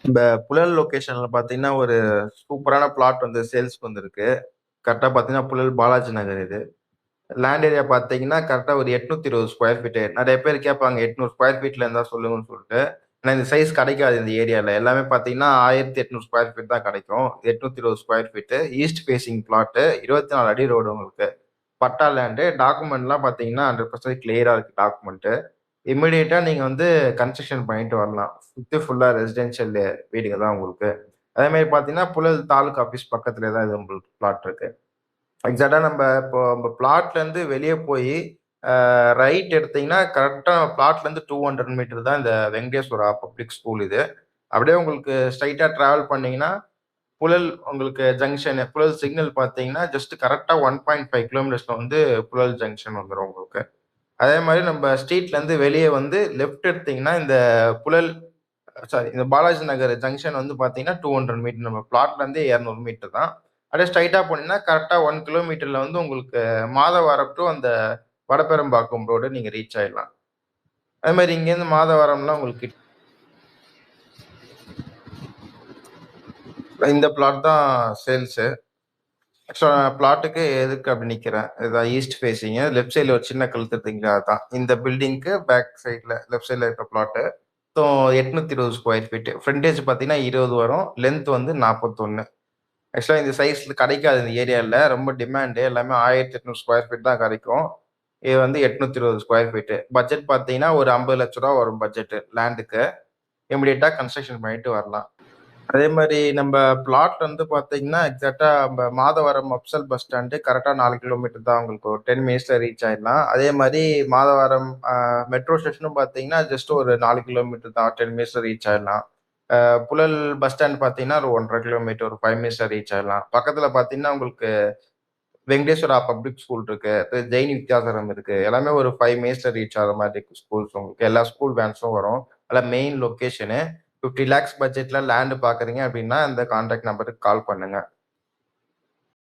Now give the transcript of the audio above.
இந்த புழல் லொகேஷன்ல பார்த்தீங்கன்னா, ஒரு சூப்பரான பிளாட் வந்து சேல்ஸ்க்கு வந்திருக்கு. கரெக்ட்டா பார்த்தீங்கன்னா, புழல் பாலாஜி நகர் இது. லேண்ட் ஏரியா பார்த்தீங்கன்னா, கரெக்ட்டா ஒரு 820 ஸ்கொயர் ஃபீட்டு. நெறைய பேர் கேட்பாங்க 800 ஸ்கொயர் ஃபீட்ல இருந்தா சொல்லுங்கன்னு சொல்லிட்டு. ஆனா இந்த சைஸ் கிடைக்காது இந்த ஏரியால. எல்லாமே பார்த்தீங்கன்னா, 1800 ஸ்கொயர் ஃபீட் தான் கிடைக்கும். 820 square feet. East facing flat. 24 அடி ரோடு உங்களுக்கு. பட்டா லேண்டு. டாக்குமெண்ட்லாம் பார்த்தீங்கன்னா, 100% கிளியரா இருக்கு டாக்குமெண்ட்டு. இமிடியேட்டா நீங்க வந்து கன்ஸ்ட்ரக்ஷன் பண்ணிட்டு வரலாம். சுத்தி ஃபுல்லா ரெசிடென்ஷியல் வீடுங்க தான் உங்களுக்கு. அதே மாரி பார்த்தீங்கன்னா, புழல் தாலுகா ஆஃபீஸ் பக்கத்திலே தான் இது உங்களுக்கு பிளாட் இருக்கு. எக்ஸாக்ட்டா இப்போ பிளாட்லேருந்து வெளிய போயி, ரைட் எடுத்தீங்கன்னா, கரெக்ட்டா பிளாட்லேருந்து 200 மீட்டர் தான் இந்த வெங்கடேஸ்வரா பப்ளிக் ஸ்கூல் இது. அப்படியே உங்களுக்கு ஸ்ட்ரெய்ட்டா டிராவல் பண்ணீங்கன்னா, புழல் உங்களுக்கு புழல் சிக்னல் பார்த்தீங்கன்னா, ஜஸ்ட் கரெக்ட்டா 1.5 கிலோமீட்டர்ஸ்ல வந்து புழல் ஜங்ஷன் வந்துரும் உங்களுக்கு. அதே மாரி நம்ப ஸ்ட்ரீட்லேருந்து வெளிய வந்து லெஃப்ட் எடுத்தீங்கன்னா, இந்த பாலாஜி நகர் ஜங்ஷன் வந்து பார்த்தீங்கன்னா, 200 மீட்டர் நம்ம பிளாட்லேருந்தே 200 மீட்டர் தான். அப்படியே ஸ்ட்ரெய்ட்டா போனீங்கன்னா, கரெக்ட்டா 1 கிலோமீட்டர்ல வந்து உங்களுக்கு மாதவரம் டூ அந்த வடபெரம்பாக்கம் ரோடு நீங்க ரீச் ஆயிடலாம். அதே மாரி இங்கேருந்து மாதவரம்லாம் உங்களுக்கு இந்த பிளாட் தான் சேல்ஸு. ஆக்சுவலா பிளாட்டுக்கு எதுக்கு அப்படி நிக்கிறேன். இதான் ஈஸ்ட் ஃபேஸிங்கு. லெஃப்ட் சைட்ல ஒரு சின்ன கல் தெரியுதுங்களா? அதான். இந்த பில்டிங்க்கு பேக் சைட்ல லெஃப்ட் சைட்ல இருக்க பிளாட்டு. மொத்தம் 820 ஸ்கொயர் ஃபீட். ஃப்ரண்டேஜ் பார்த்தீங்கன்னா 20 வரும். லென்த் வந்து 41. ஆக்சுவலா இந்த சைஸ்ல கிடைக்காது இந்த ஏரியால. ரொம்ப டிமாண்டு. எல்லாமே 1800 ஸ்கொயர் ஃபீட் தான் கிடைக்கும். இது வந்து 820 ஸ்கொயர் ஃபீட். பட்ஜெட் பார்த்தீங்கன்னா, ஒரு ரூ. 50,00,000 வரும் பட்ஜெட் லேண்டுக்கு. இமிடியேட்டா கன்ஸ்ட்ரக்ஷன் பண்ணிட்டு வரலாம். அதே மாரி நம்ப பிளாட் வந்து பார்த்தீங்கன்னா, எக்ஸாக்ட்டா மாதவரம் அப்சல் பஸ் ஸ்டாண்டு கரெக்ட்டா 4 கிலோமீட்டர் தான் உங்களுக்கு ஒரு 10 மினிட்ஸ்ல ரீச் ஆயிடலாம். அதே மாரி மாதவரம் மெட்ரோ ஸ்டேஷனும் பார்த்தீங்கன்னா, ஜஸ்ட் ஒரு 4 கிலோமீட்டர் தான் 10 மினிட்ஸ்ல ரீச் ஆயிடலாம். புழல் பஸ் ஸ்டாண்ட் பார்த்தீங்கன்னா, ஒரு 1 1/2 கிலோமீட்டர் ஒரு 5 மினிட்ஸ்ல ரீச் ஆயிடலாம். பக்கத்துல பார்த்தீங்கன்னா, உங்களுக்கு வெங்கடேஸ்வரா பப்ளிக் ஸ்கூல் இருக்கு. ஜெயின் வித்யாசரம் இருக்கு. எல்லாமே ஒரு 5 மினிட்ஸ்ல ரீச் ஆகுற மாரி இருக்கு ஸ்கூல்ஸ் உங்களுக்கு. எல்லா ஸ்கூல் வேன்ஸும் வரும். அதெல்லாம் மெயின் லொகேஷனு. 50 லேக்ஸ் பட்ஜெட்ல லேண்ட் பார்க்குறீங்க அப்படின்னா, இந்த கான்டாக்ட் நம்பருக்கு கால் பண்ணுங்க.